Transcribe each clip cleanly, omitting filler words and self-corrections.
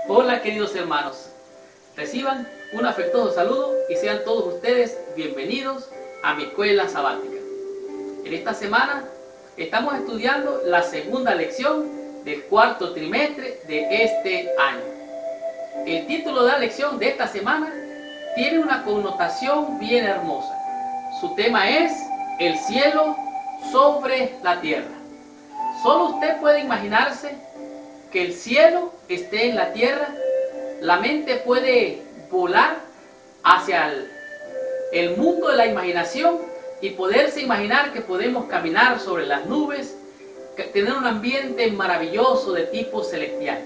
Hola queridos hermanos, reciban un afectuoso saludo y sean todos ustedes bienvenidos a mi escuela sabática. En esta semana estamos estudiando la segunda lección del cuarto trimestre de este año. El título de la lección de esta semana tiene una connotación bien hermosa. Su tema es el cielo sobre la tierra. Solo usted puede imaginarse que el cielo esté en la tierra. La mente puede volar hacia el mundo de la imaginación y poderse imaginar que podemos caminar sobre las nubes, tener un ambiente maravilloso de tipo celestial.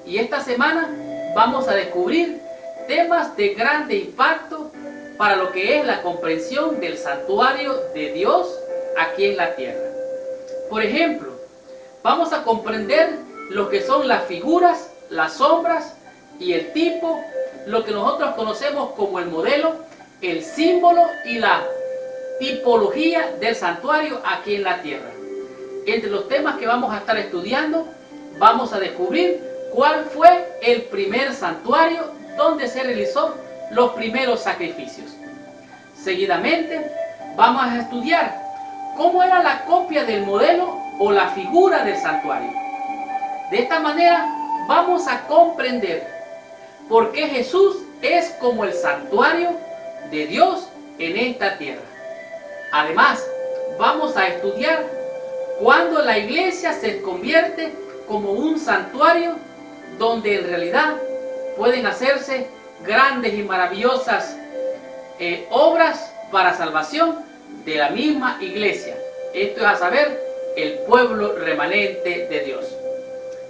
Y esta semana vamos a descubrir temas de grande impacto para lo que es la comprensión del santuario de Dios aquí en la tierra. Por ejemplo, vamos a comprender lo que son las figuras, las sombras y el tipo, lo que nosotros conocemos como el modelo, el símbolo y la tipología del santuario aquí en la tierra. Entre los temas que vamos a estar estudiando, vamos a descubrir cuál fue el primer santuario donde se realizó los primeros sacrificios. Seguidamente, vamos a estudiar cómo era la copia del modelo o la figura del santuario. De esta manera, vamos a comprender por qué Jesús es como el santuario de Dios en esta tierra. Además, vamos a estudiar cuándo la iglesia se convierte como un santuario donde en realidad pueden hacerse grandes y maravillosas obras para salvación de la misma iglesia. Esto es a saber, el pueblo remanente de Dios.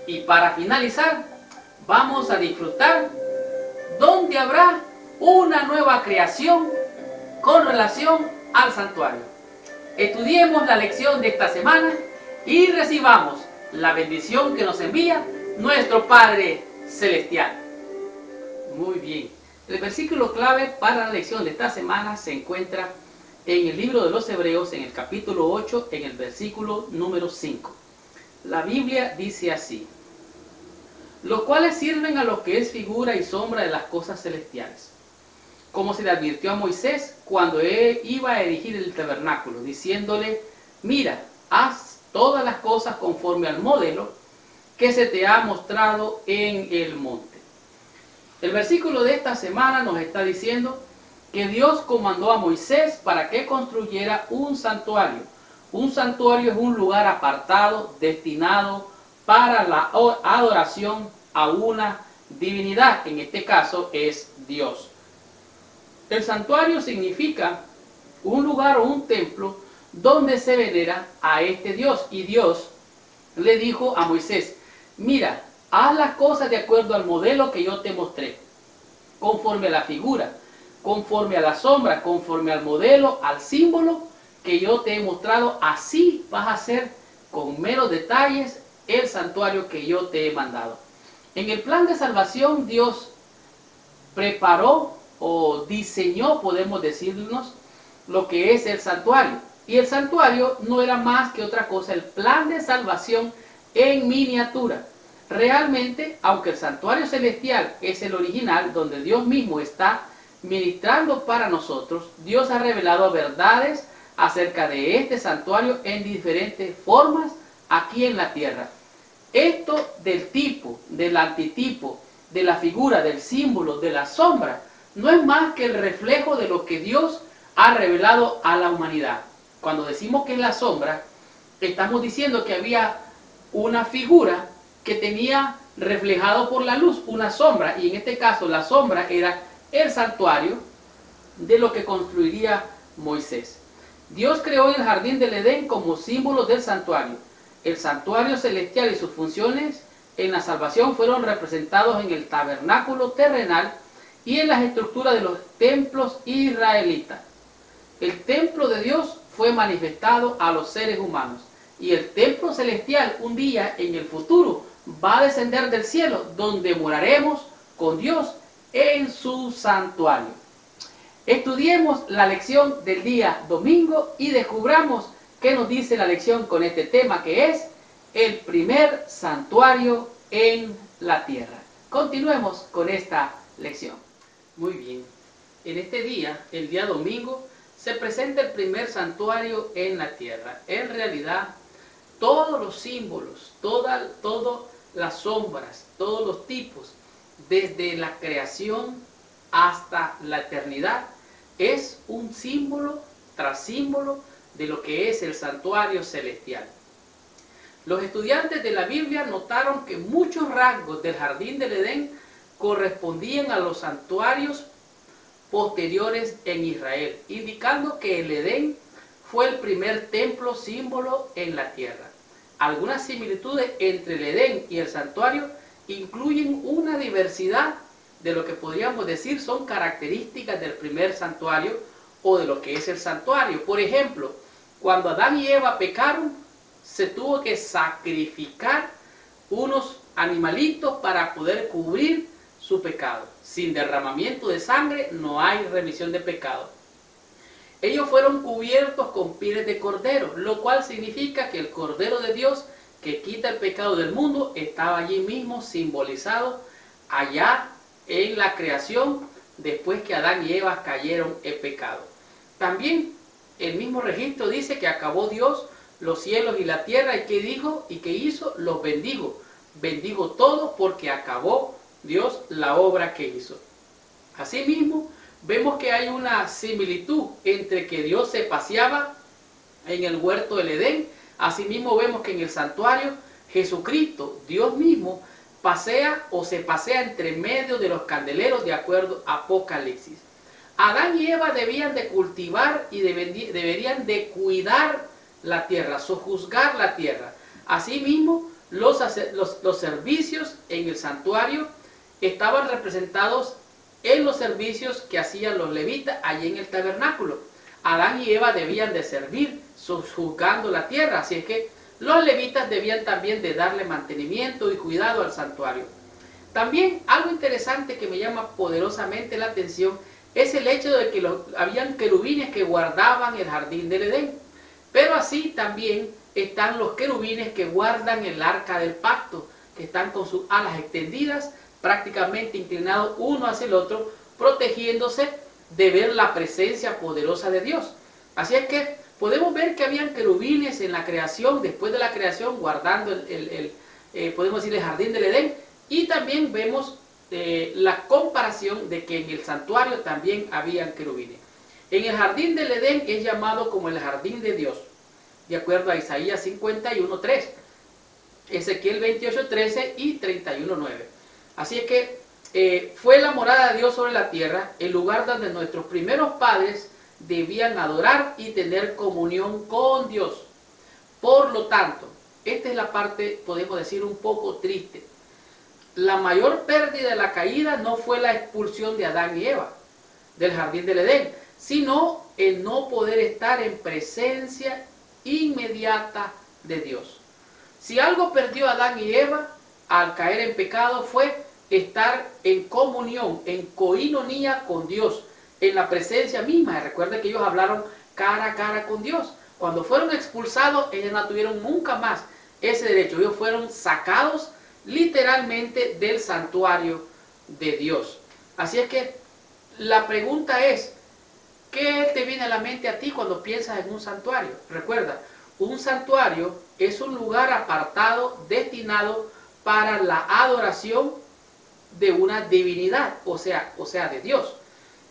Y para finalizar, vamos a disfrutar donde habrá una nueva creación con relación al santuario. Estudiemos la lección de esta semana y recibamos la bendición que nos envía nuestro Padre Celestial. Muy bien. El versículo clave para la lección de esta semana se encuentra en el libro de los Hebreos, en el capítulo 8, en el versículo número 5. La Biblia dice así: los cuales sirven a lo que es figura y sombra de las cosas celestiales, como se le advirtió a Moisés cuando él iba a erigir el tabernáculo, diciéndole: mira, haz todas las cosas conforme al modelo que se te ha mostrado en el monte. El versículo de esta semana nos está diciendo que Dios comandó a Moisés para que construyera un santuario. Un santuario es un lugar apartado, destinado para la adoración a una divinidad, en este caso es Dios. El santuario significa un lugar o un templo donde se venera a este Dios. Y Dios le dijo a Moisés: mira, haz las cosas de acuerdo al modelo que yo te mostré, conforme a la figura, conforme a la sombra, conforme al modelo, al símbolo que yo te he mostrado. Así vas a hacer con meros detalles el santuario que yo te he mandado. En el plan de salvación, Dios preparó o diseñó, podemos decirnos, lo que es el santuario. Y el santuario no era más que otra cosa, el plan de salvación en miniatura. Realmente, aunque el santuario celestial es el original, donde Dios mismo está ministrando para nosotros, Dios ha revelado verdades acerca de este santuario en diferentes formas aquí en la tierra. Esto del tipo, del antitipo, de la figura, del símbolo, de la sombra, no es más que el reflejo de lo que Dios ha revelado a la humanidad. Cuando decimos que es la sombra, estamos diciendo que había una figura que tenía reflejado por la luz una sombra, y en este caso la sombra era el santuario de lo que construiría Moisés. Dios creó el jardín del Edén como símbolo del santuario. El santuario celestial y sus funciones en la salvación fueron representados en el tabernáculo terrenal y en las estructuras de los templos israelitas. El templo de Dios fue manifestado a los seres humanos, y el templo celestial un día en el futuro va a descender del cielo, donde moraremos con Dios en su santuario. Estudiemos la lección del día domingo y descubramos qué nos dice la lección con este tema, que es el primer santuario en la tierra. Continuemos con esta lección. Muy bien. En este día, el día domingo, se presenta el primer santuario en la tierra. En realidad, todos los símbolos, todas las sombras, todos los tipos, desde la creación hasta la eternidad, es un símbolo tras símbolo de lo que es el santuario celestial. Los estudiantes de la Biblia notaron que muchos rasgos del jardín del Edén correspondían a los santuarios posteriores en Israel, indicando que el Edén fue el primer templo símbolo en la tierra. Algunas similitudes entre el Edén y el santuario incluyen una diversidad de lo que podríamos decir son características del primer santuario o de lo que es el santuario. Por ejemplo, cuando Adán y Eva pecaron, se tuvo que sacrificar unos animalitos para poder cubrir su pecado. Sin derramamiento de sangre no hay remisión de pecado. Ellos fueron cubiertos con pieles de cordero, lo cual significa que el Cordero de Dios que quita el pecado del mundo estaba allí mismo simbolizado allá en la creación después que Adán y Eva cayeron en pecado. También el mismo registro dice que acabó Dios los cielos y la tierra y que dijo y que hizo, los bendijo. Bendijo todo porque acabó Dios la obra que hizo. Asimismo, vemos que hay una similitud entre que Dios se paseaba en el huerto del Edén. Asimismo vemos que en el santuario Jesucristo, Dios mismo, pasea o se pasea entre medio de los candeleros de acuerdo a Apocalipsis. Adán y Eva debían de cultivar y deberían de cuidar la tierra, sojuzgar la tierra. Asimismo, los servicios en el santuario estaban representados en los servicios que hacían los levitas allí en el tabernáculo. Adán y Eva debían de servir sojuzgando la tierra, así es que los levitas debían también de darle mantenimiento y cuidado al santuario. También algo interesante que me llama poderosamente la atención es el hecho de que habían querubines que guardaban el jardín del Edén. Pero así también están los querubines que guardan el arca del pacto, que están con sus alas extendidas, prácticamente inclinados uno hacia el otro, protegiéndose de ver la presencia poderosa de Dios. Así es que podemos ver que habían querubines en la creación, después de la creación, guardando podemos decir el jardín del Edén, y también vemos la comparación de que en el santuario también habían querubines. En el jardín del Edén es llamado como el jardín de Dios, de acuerdo a Isaías 51:3, Ezequiel 28:13 y 31:9. Así es que fue la morada de Dios sobre la tierra, el lugar donde nuestros primeros padres debían adorar y tener comunión con Dios. Por lo tanto, esta es la parte, podemos decir, un poco triste. La mayor pérdida de la caída no fue la expulsión de Adán y Eva del jardín del Edén, sino el no poder estar en presencia inmediata de Dios. Si algo perdió Adán y Eva al caer en pecado fue estar en comunión, en coinonía con Dios, en la presencia misma. Recuerden que ellos hablaron cara a cara con Dios. Cuando fueron expulsados, ellos no tuvieron nunca más ese derecho. Ellos fueron sacados literalmente del santuario de Dios. Así es que la pregunta es, ¿qué te viene a la mente a ti cuando piensas en un santuario? Recuerda, un santuario es un lugar apartado, destinado para la adoración de una divinidad, o sea de Dios.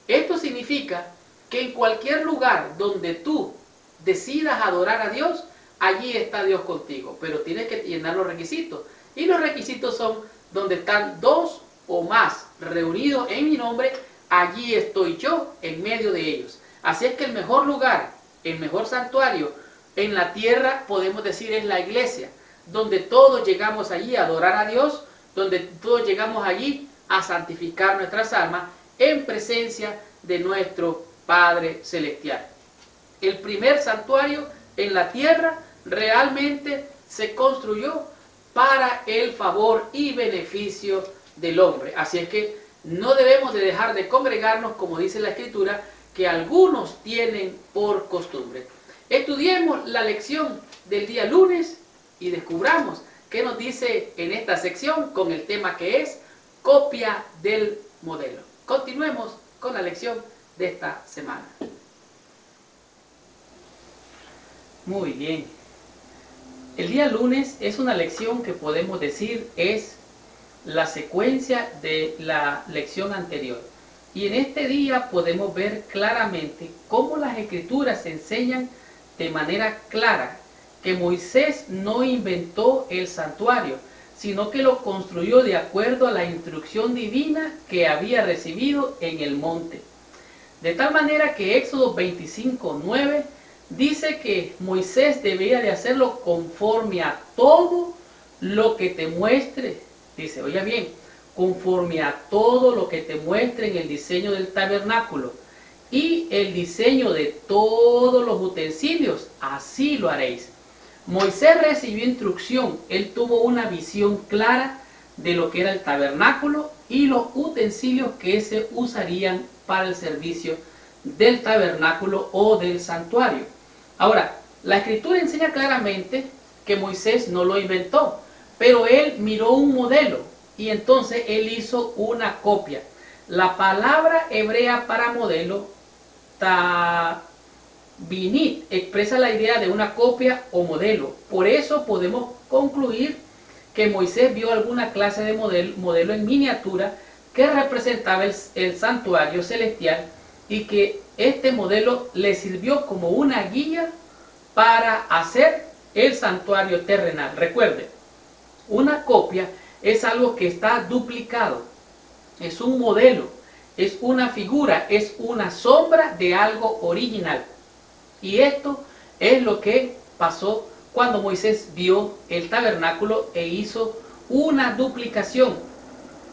Esto significa que en cualquier lugar donde tú decidas adorar a Dios, allí está Dios contigo, pero tienes que llenar los requisitos. Y los requisitos son donde están dos o más reunidos en mi nombre, allí estoy yo en medio de ellos. Así es que el mejor lugar, el mejor santuario en la tierra, podemos decir, es la iglesia, donde todos llegamos allí a adorar a Dios, donde todos llegamos allí a santificar nuestras almas en presencia de nuestro Padre Celestial. El primer santuario en la tierra realmente se construyó para el favor y beneficio del hombre. Así es que no debemos de dejar de congregarnos, como dice la Escritura, que algunos tienen por costumbre. Estudiemos la lección del día lunes y descubramos qué nos dice en esta sección con el tema que es copia del modelo. Continuemos con la lección de esta semana. Muy bien. El día lunes es una lección que podemos decir es la secuencia de la lección anterior. Y en este día podemos ver claramente cómo las escrituras enseñan de manera clara que Moisés no inventó el santuario, sino que lo construyó de acuerdo a la instrucción divina que había recibido en el monte. De tal manera que Éxodo 25:9 dice que Moisés debía de hacerlo conforme a todo lo que te muestre. Dice, oiga bien, conforme a todo lo que te muestre en el diseño del tabernáculo y el diseño de todos los utensilios, así lo haréis. Moisés recibió instrucción, él tuvo una visión clara de lo que era el tabernáculo y los utensilios que se usarían para el servicio del tabernáculo o del santuario. Ahora, la escritura enseña claramente que Moisés no lo inventó, pero él miró un modelo y entonces él hizo una copia. La palabra hebrea para modelo, tabinit, expresa la idea de una copia o modelo. Por eso podemos concluir que Moisés vio alguna clase de modelo en miniatura que representaba el santuario celestial y que este modelo le sirvió como una guía para hacer el santuario terrenal. Recuerde, una copia es algo que está duplicado, es un modelo, es una figura, es una sombra de algo original. Y esto es lo que pasó cuando Moisés vio el tabernáculo e hizo una duplicación.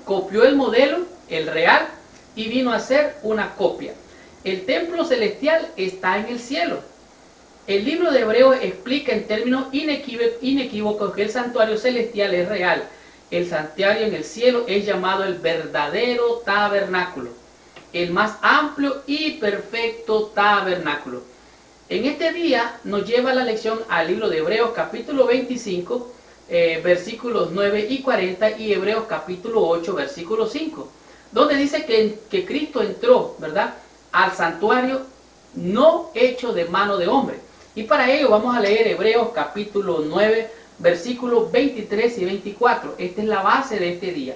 Copió el modelo, el real, y vino a hacer una copia. El templo celestial está en el cielo. El libro de Hebreos explica en términos inequívocos que el santuario celestial es real. El santuario en el cielo es llamado el verdadero tabernáculo, el más amplio y perfecto tabernáculo. En este día nos lleva la lección al libro de Hebreos capítulo 25, versículos 9 y 40 y Hebreos capítulo 8, versículo 5, donde dice que Cristo entró, ¿verdad?, al santuario no hecho de mano de hombre. Y para ello vamos a leer Hebreos capítulo 9, versículos 23 y 24. Esta es la base de este día.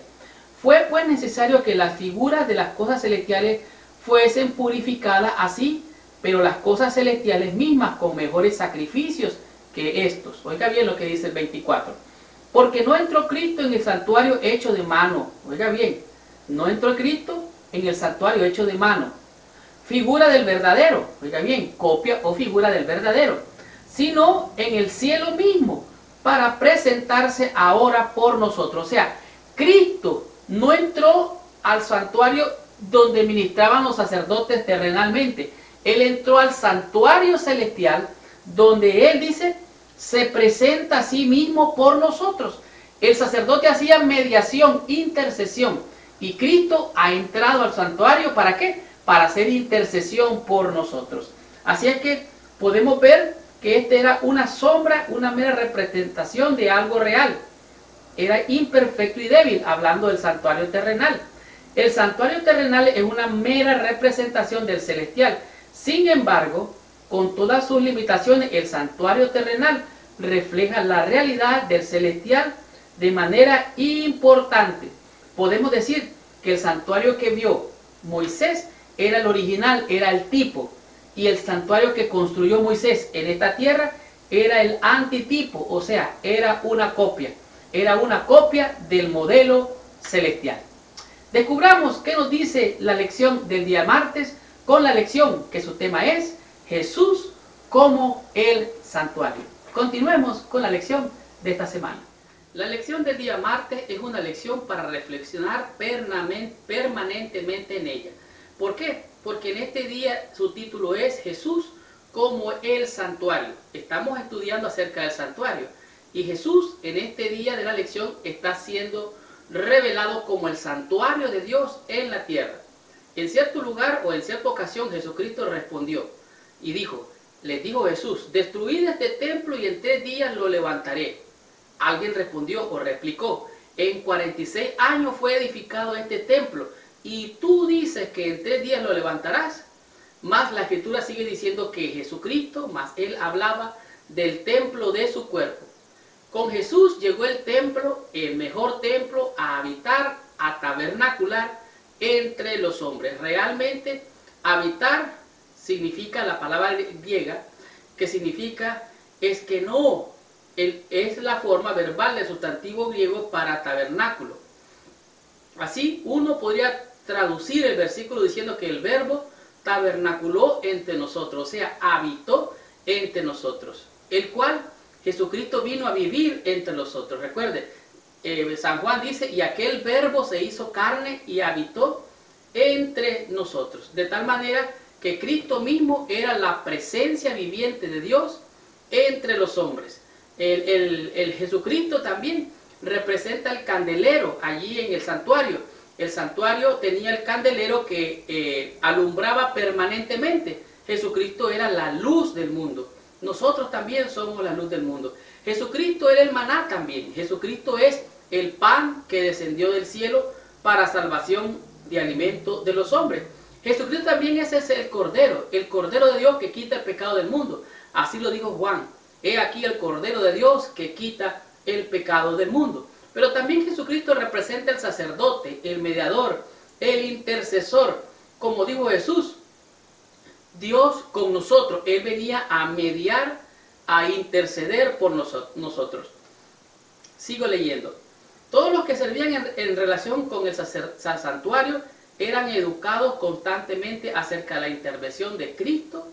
Fue pues necesario que las figuras de las cosas celestiales fuesen purificadas así, pero las cosas celestiales mismas con mejores sacrificios que estos. Oiga bien lo que dice el 24. Porque no entró Cristo en el santuario hecho de mano. Oiga bien, no entró Cristo en el santuario hecho de mano, figura del verdadero, oiga bien, copia o figura del verdadero, sino en el cielo mismo, para presentarse ahora por nosotros. O sea, Cristo no entró al santuario donde ministraban los sacerdotes terrenalmente. Él entró al santuario celestial, donde Él dice, se presenta a sí mismo por nosotros. El sacerdote hacía mediación, intercesión, y Cristo ha entrado al santuario, ¿para qué? Para hacer intercesión por nosotros. Así es que podemos ver que esta era una sombra, una mera representación de algo real. Era imperfecto y débil, hablando del santuario terrenal. El santuario terrenal es una mera representación del celestial. Sin embargo, con todas sus limitaciones, el santuario terrenal refleja la realidad del celestial de manera importante. Podemos decir que el santuario que vio Moisés era el original, era el tipo, y el santuario que construyó Moisés en esta tierra era el antitipo, o sea, era una copia del modelo celestial. Descubramos qué nos dice la lección del día martes con la lección que su tema es Jesús como el santuario. Continuemos con la lección de esta semana. La lección del día martes es una lección para reflexionar permanentemente en ella. ¿Por qué? Porque en este día su título es Jesús como el santuario. Estamos estudiando acerca del santuario. Y Jesús en este día de la lección está siendo revelado como el santuario de Dios en la tierra. En cierto lugar o en cierta ocasión Jesucristo respondió y dijo, les dijo Jesús, destruid este templo y en 3 días lo levantaré. Alguien respondió o replicó, En 46 años fue edificado este templo y tú dices que en 3 días lo levantarás. Más la Escritura sigue diciendo que Jesucristo, más él hablaba del templo de su cuerpo. Con Jesús llegó el templo, el mejor templo, a habitar, a tabernacular entre los hombres. Realmente habitar significa la palabra griega, que significa es que no, es la forma verbal del sustantivo griego para tabernáculo. Así uno podría traducir el versículo diciendo que el verbo tabernaculó entre nosotros, o sea, habitó entre nosotros, el cual Jesucristo vino a vivir entre nosotros. Recuerde, San Juan dice, y aquel verbo se hizo carne y habitó entre nosotros, de tal manera que Cristo mismo era la presencia viviente de Dios entre los hombres. El Jesucristo también representa el candelero allí en el santuario. El santuario tenía el candelero que alumbraba permanentemente. Jesucristo era la luz del mundo. Nosotros también somos la luz del mundo. Jesucristo era el maná también. Jesucristo es el pan que descendió del cielo para salvación de alimento de los hombres. Jesucristo también es el Cordero de Dios que quita el pecado del mundo. Así lo dijo Juan. He aquí el Cordero de Dios que quita el pecado del mundo. Pero también Jesucristo representa el sacerdote, el mediador, el intercesor. Como dijo Jesús, Dios con nosotros. Él venía a mediar, a interceder por nosotros. Sigo leyendo. Todos los que servían en relación con el santuario eran educados constantemente acerca de la intervención de Cristo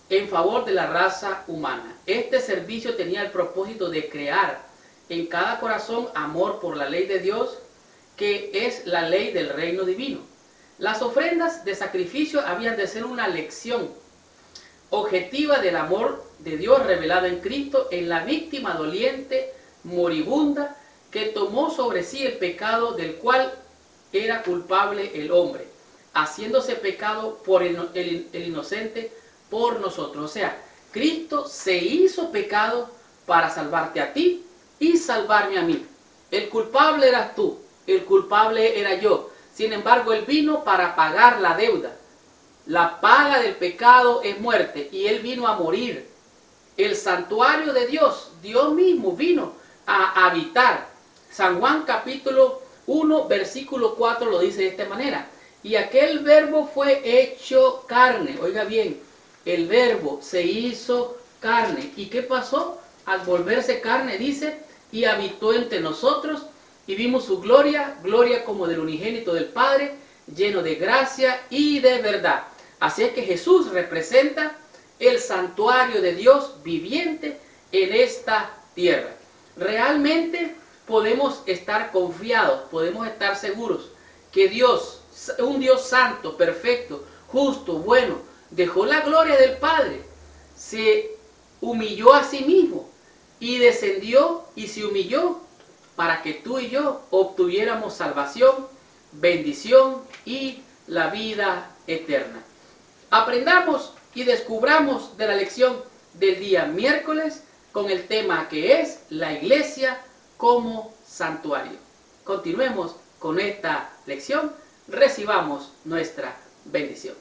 en favor de la raza humana. Este servicio tenía el propósito de crear en cada corazón amor por la ley de Dios, que es la ley del reino divino. Las ofrendas de sacrificio habían de ser una lección objetiva del amor de Dios revelado en Cristo, en la víctima doliente, moribunda, que tomó sobre sí el pecado del cual era culpable el hombre, haciéndose pecado por el inocente por nosotros. O sea, Cristo se hizo pecado para salvarte a ti y salvarme a mí. El culpable eras tú, el culpable era yo. Sin embargo, Él vino para pagar la deuda. La paga del pecado es muerte y Él vino a morir. El santuario de Dios, Dios mismo vino a habitar. San Juan capítulo 1, versículo 4 lo dice de esta manera. Y aquel verbo fue hecho carne. Oiga bien, el verbo se hizo carne. ¿Y qué pasó? Al volverse carne, dice, y habitó entre nosotros, y vimos su gloria, gloria como del unigénito del Padre, lleno de gracia y de verdad. Así es que Jesús representa el santuario de Dios viviente en esta tierra. Realmente podemos estar confiados, podemos estar seguros que Dios, un Dios santo, perfecto, justo, bueno, dejó la gloria del Padre, se humilló a sí mismo y descendió y se humilló para que tú y yo obtuviéramos salvación, bendición y la vida eterna. Aprendamos y descubramos de la lección del día miércoles con el tema que es la iglesia como santuario. Continuemos con esta lección, recibamos nuestra bendición.